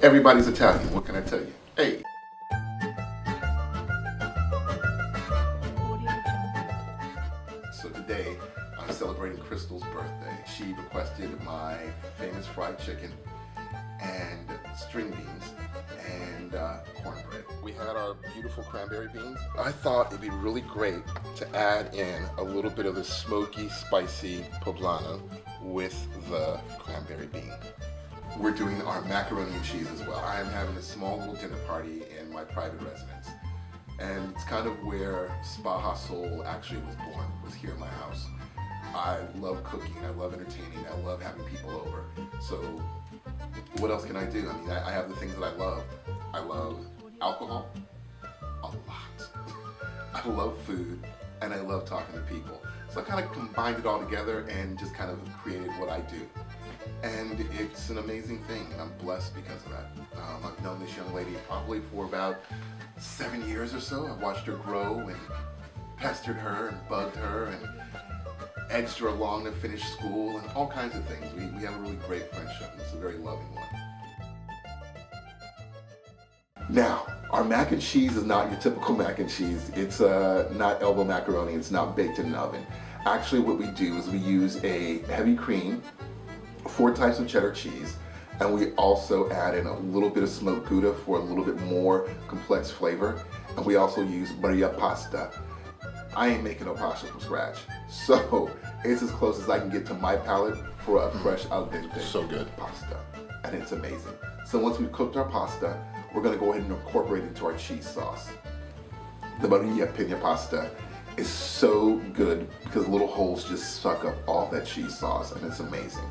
Everybody's Italian, what can I tell you? Hey. So today, I'm celebrating Crystal's birthday. She requested my famous fried chicken and string beans and cornbread. We had our beautiful cranberry beans. I thought it'd be really great to add in a little bit of the smoky, spicy poblano with the cranberry bean. We're doing our macaroni and cheese as well. I am having a small little dinner party in my private residence. And it's kind of where Spa Soul actually was born, was here in my house. I love cooking, I love entertaining, I love having people over. So what else can I do? I mean, I have the things that I love. I love alcohol, a lot. I love food, and I love talking to people. So I kind of combined it all together and just kind of created what I do. And it's an amazing thing, and I'm blessed because of that. I've known this young lady probably for about 7 years or so. I've watched her grow and pestered her and bugged her and edged her along to finish school and all kinds of things. We have a really great friendship, and it's a very loving one. Now, our mac and cheese is not your typical mac and cheese. It's not elbow macaroni, it's not baked in an oven. Actually, what we do is we use a heavy cream, 4 types of cheddar cheese, and we also add in a little bit of smoked Gouda for a little bit more complex flavor. And we also use Maria pasta. I ain't making no pasta from scratch, so it's as close as I can get to my palate for a fresh al dente So good. pasta, and it's amazing. So once we've cooked our pasta, we're gonna go ahead and incorporate it into our cheese sauce. The Maria Pina pasta is so good because little holes just suck up all that cheese sauce, and it's amazing.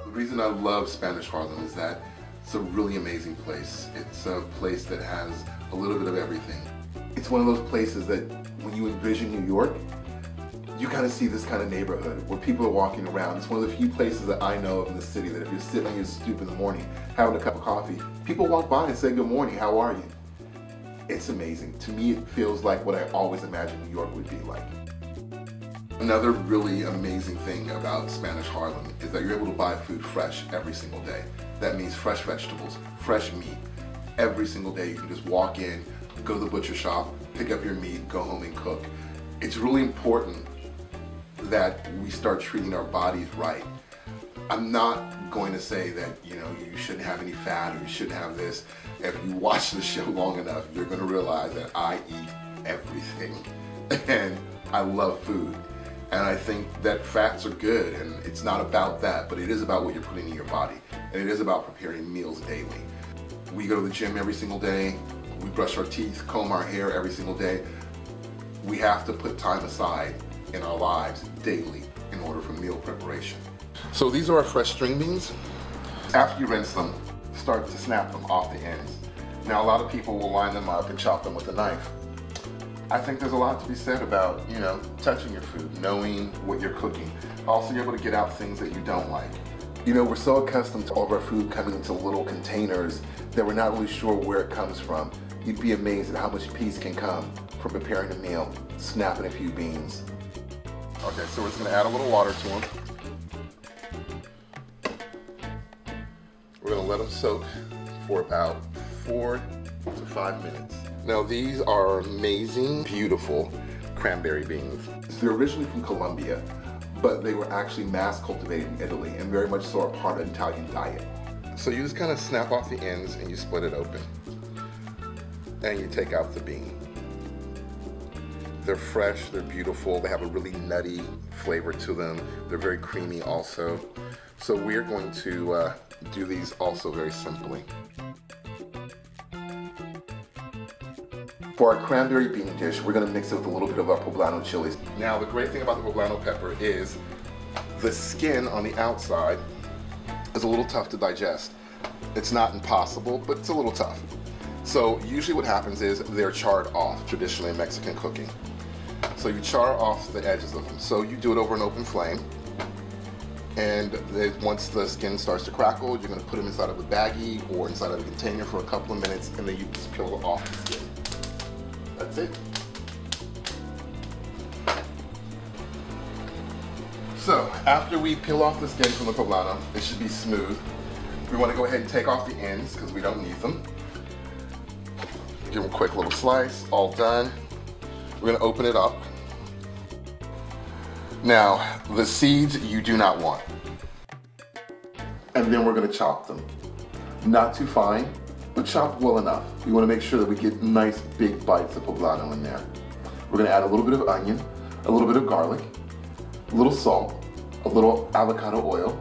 The reason I love Spanish Harlem is that it's a really amazing place. It's a place that has a little bit of everything. It's one of those places that when you envision New York, you kind of see this kind of neighborhood where people are walking around. It's one of the few places that I know of in the city that if you're sitting on your stoop in the morning having a cup of coffee, people walk by and say, "Good morning, how are you?" It's amazing. To me, it feels like what I always imagined New York would be like. Another really amazing thing about Spanish Harlem is that you're able to buy food fresh every single day. That means fresh vegetables, fresh meat. Every single day you can just walk in, go to the butcher shop, pick up your meat, go home and cook. It's really important that we start treating our bodies right. I'm not going to say that, you shouldn't have any fat or you shouldn't have this. If you watch the show long enough, you're going to realize that I eat everything and I love food. And I think that fats are good, and it's not about that, but it is about what you're putting in your body. And it is about preparing meals daily. We go to the gym every single day. We brush our teeth, comb our hair every single day. We have to put time aside in our lives daily in order for meal preparation. So these are our fresh string beans. After you rinse them, start to snap them off the ends. Now a lot of people will line them up and chop them with a knife. I think there's a lot to be said about, touching your food, knowing what you're cooking. Also, you're able to get out things that you don't like. We're so accustomed to all of our food coming into little containers that we're not really sure where it comes from. You'd be amazed at how much peace can come from preparing a meal, snapping a few beans. Okay, so we're just gonna add a little water to them. We're gonna let them soak for about 4 to 5 minutes. Now these are amazing, beautiful cranberry beans. They're originally from Colombia, but they were actually mass cultivated in Italy and very much so are part of the Italian diet. So you just kind of snap off the ends and you split it open. And you take out the bean. They're fresh, they're beautiful, they have a really nutty flavor to them. They're very creamy also. So we're going to do these also very simply. For our cranberry bean dish, we're gonna mix it with a little bit of our poblano chilies. Now, the great thing about the poblano pepper is the skin on the outside is a little tough to digest. It's not impossible, but it's a little tough. So usually what happens is they're charred off, traditionally in Mexican cooking. So you char off the edges of them. So you do it over an open flame. And once the skin starts to crackle, you're gonna put them inside of a baggie or inside of a container for a couple of minutes, and then you just peel off the skin. That's it. So after we peel off the skin from the poblano, it should be smooth. We want to go ahead and take off the ends because we don't need them. Give them a quick little slice, all done. We're going to open it up. Now, the seeds you do not want. And then we're going to chop them. Not too fine, but chopped well enough. We want to make sure that we get nice big bites of poblano in there. We're going to add a little bit of onion, a little bit of garlic, a little salt, a little avocado oil,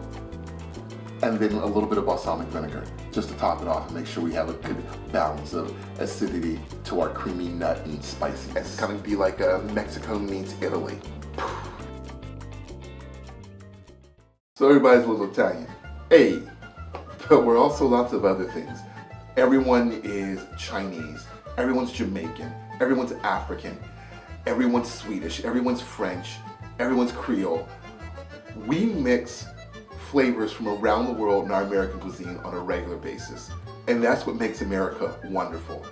and then a little bit of balsamic vinegar, just to top it off and make sure we have a good balance of acidity to our creamy nut and spicy. It's kind of be like Mexico meets Italy. So everybody's a little Italian. Hey, but we're also lots of other things. Everyone is Chinese, everyone's Jamaican, everyone's African, everyone's Swedish, everyone's French, everyone's Creole. We mix flavors from around the world in our American cuisine on a regular basis. And that's what makes America wonderful.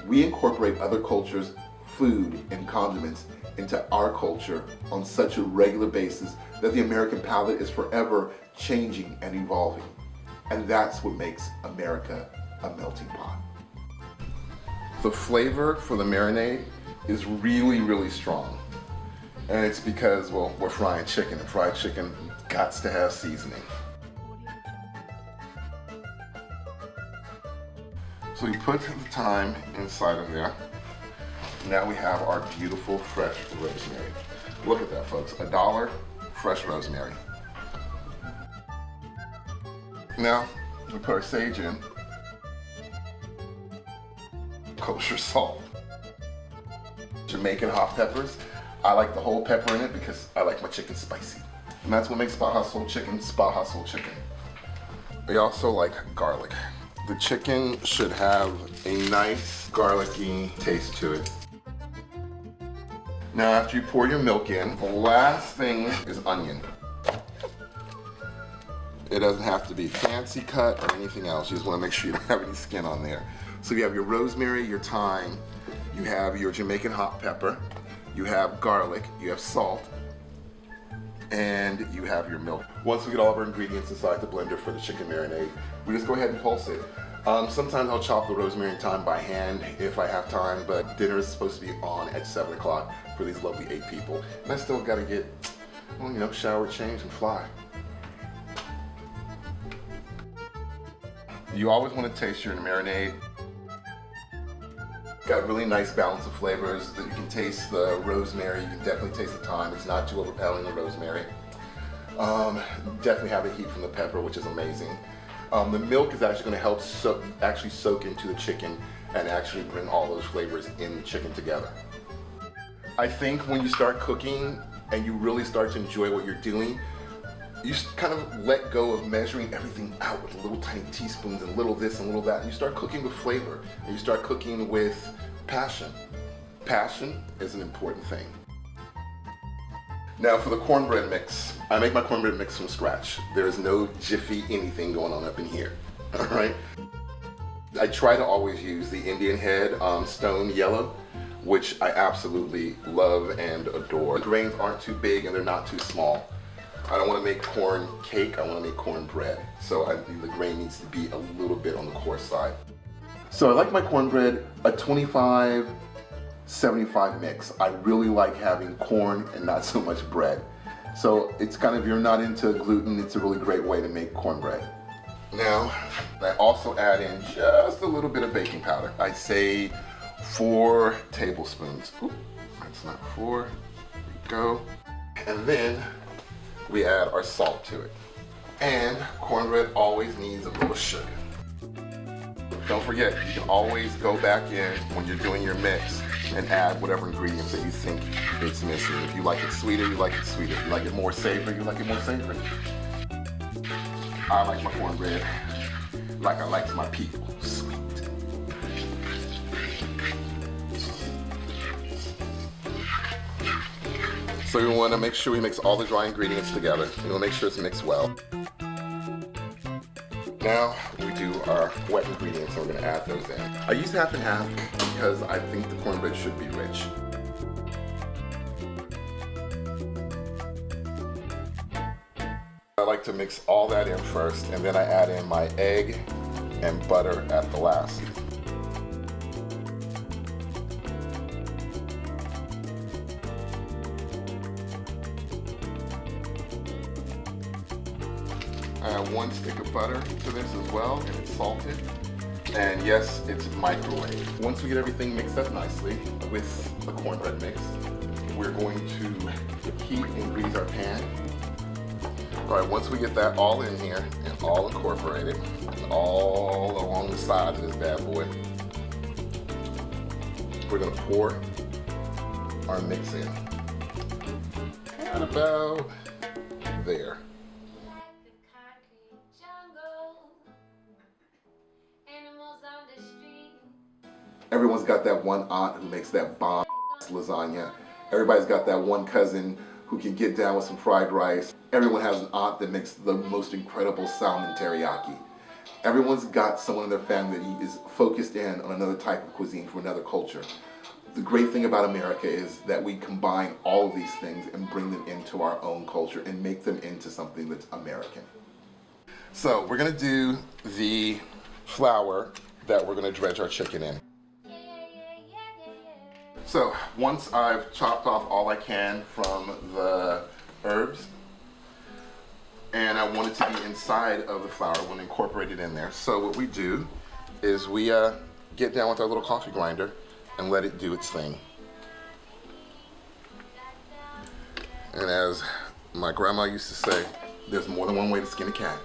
We incorporate other cultures' food and condiments into our culture on such a regular basis that the American palate is forever changing and evolving. And that's what makes America a melting pot. The flavor for the marinade is really, really strong. And it's because, well, we're frying chicken, and fried chicken gots to have seasoning. So we put the thyme inside of there. Now we have our beautiful fresh rosemary. Look at that, folks, $1 fresh rosemary. Now we put our sage in, kosher salt, Jamaican hot peppers. I like the whole pepper in it because I like my chicken spicy. And that's what makes Spot Hustle chicken Spot Hustle chicken. We also like garlic. The chicken should have a nice garlicky taste to it. Now after you pour your milk in, the last thing is onion. It doesn't have to be fancy cut or anything else. You just want to make sure you don't have any skin on there. So you have your rosemary, your thyme, you have your Jamaican hot pepper, you have garlic, you have salt, and you have your milk. Once we get all of our ingredients inside the blender for the chicken marinade, we just go ahead and pulse it. Sometimes I'll chop the rosemary and thyme by hand if I have time, but dinner is supposed to be on at 7 o'clock for these lovely 8 people. And I still gotta get, well, you know, shower, change, and fly. You always want to taste your marinade. Got a really nice balance of flavors. You can taste the rosemary, you can definitely taste the thyme. It's not too overpowering, the rosemary. Definitely have the heat from the pepper, which is amazing. The milk is actually going to help soak into the chicken and actually bring all those flavors in the chicken together. I think when you start cooking and you really start to enjoy what you're doing, you kind of let go of measuring everything out with little tiny teaspoons and little this and little that. And you start cooking with flavor, and you start cooking with passion. Passion is an important thing. Now for the cornbread mix, I make my cornbread mix from scratch. There is no jiffy anything going on up in here, all right? I try to always use the Indian Head Stone Yellow, which I absolutely love and adore. The grains aren't too big and they're not too small. I don't want to make corn cake, I want to make cornbread. So the grain needs to be a little bit on the coarse side. So I like my cornbread a 25-75 mix. I really like having corn and not so much bread. So it's kind of, if you're not into gluten, it's a really great way to make cornbread. Now, I also add in just a little bit of baking powder. I say 4 tablespoons. Oop, that's not 4, there we go. And then we add our salt to it. And cornbread always needs a little sugar. Don't forget, you can always go back in when you're doing your mix and add whatever ingredients that you think it's missing. If you like it sweeter, you like it sweeter. If you like it more savory, you like it more savory. I like my cornbread like I like my people, sweet. So we want to make sure we mix all the dry ingredients together. We want to make sure it's mixed well. Now we do our wet ingredients, and we're going to add those in. I use half and half because I think the cornbread should be rich. I like to mix all that in first, and then I add in my egg and butter at the last. I add 1 stick of butter to this as well, and it's salted. And yes, it's microwave. Once we get everything mixed up nicely with the cornbread mix, we're going to heat and grease our pan. All right, once we get that all in here and all incorporated, and all along the sides of this bad boy, we're gonna pour our mix in. At about there. Everyone's got that one aunt who makes that bomb lasagna. Everybody's got that one cousin who can get down with some fried rice. Everyone has an aunt that makes the most incredible salmon teriyaki. Everyone's got someone in their family that is focused in on another type of cuisine from another culture. The great thing about America is that we combine all of these things and bring them into our own culture and make them into something that's American. So we're gonna do the flour that we're gonna dredge our chicken in. So once I've chopped off all I can from the herbs, and I want it to be inside of the flour, I want to incorporate it in there. So what we do is we get down with our little coffee grinder and let it do its thing. And as my grandma used to say, there's more than one way to skin a cat.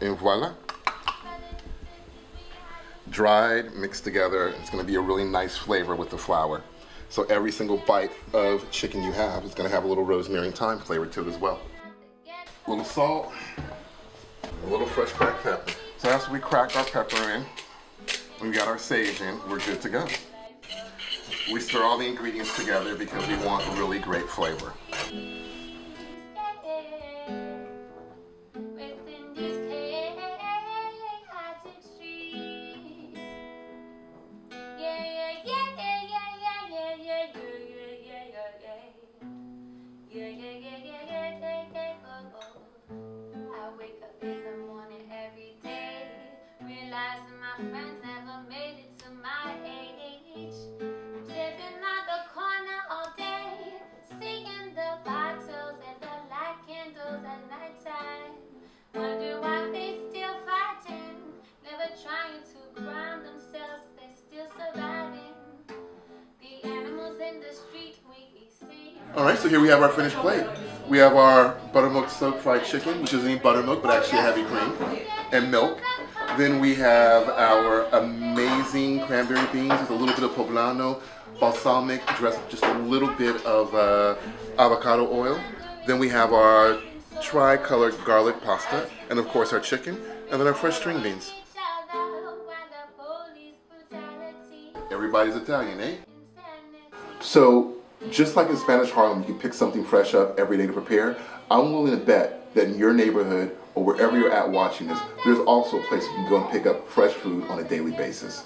And voila. Dried, mixed together, it's going to be a really nice flavor with the flour. So every single bite of chicken you have is going to have a little rosemary and thyme flavor to it as well. A little salt, a little fresh cracked pepper. So after we crack our pepper in, we got our sage in, we're good to go. We stir all the ingredients together because we want a really great flavor. All right, so here we have our finished plate. We have our buttermilk soaked fried chicken, which isn't any buttermilk, but actually a heavy cream, and milk. Then we have our amazing cranberry beans with a little bit of poblano, balsamic, dressed with just a little bit of avocado oil. Then we have our tri-colored garlic pasta, and of course our chicken, and then our fresh string beans. Everybody's Italian, eh? So, just like in Spanish Harlem, you can pick something fresh up every day to prepare. I'm willing to bet that in your neighborhood or wherever you're at watching this, there's also a place you can go and pick up fresh food on a daily basis.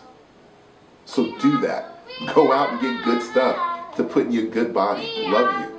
So do that. Go out and get good stuff to put in your good body. Love you.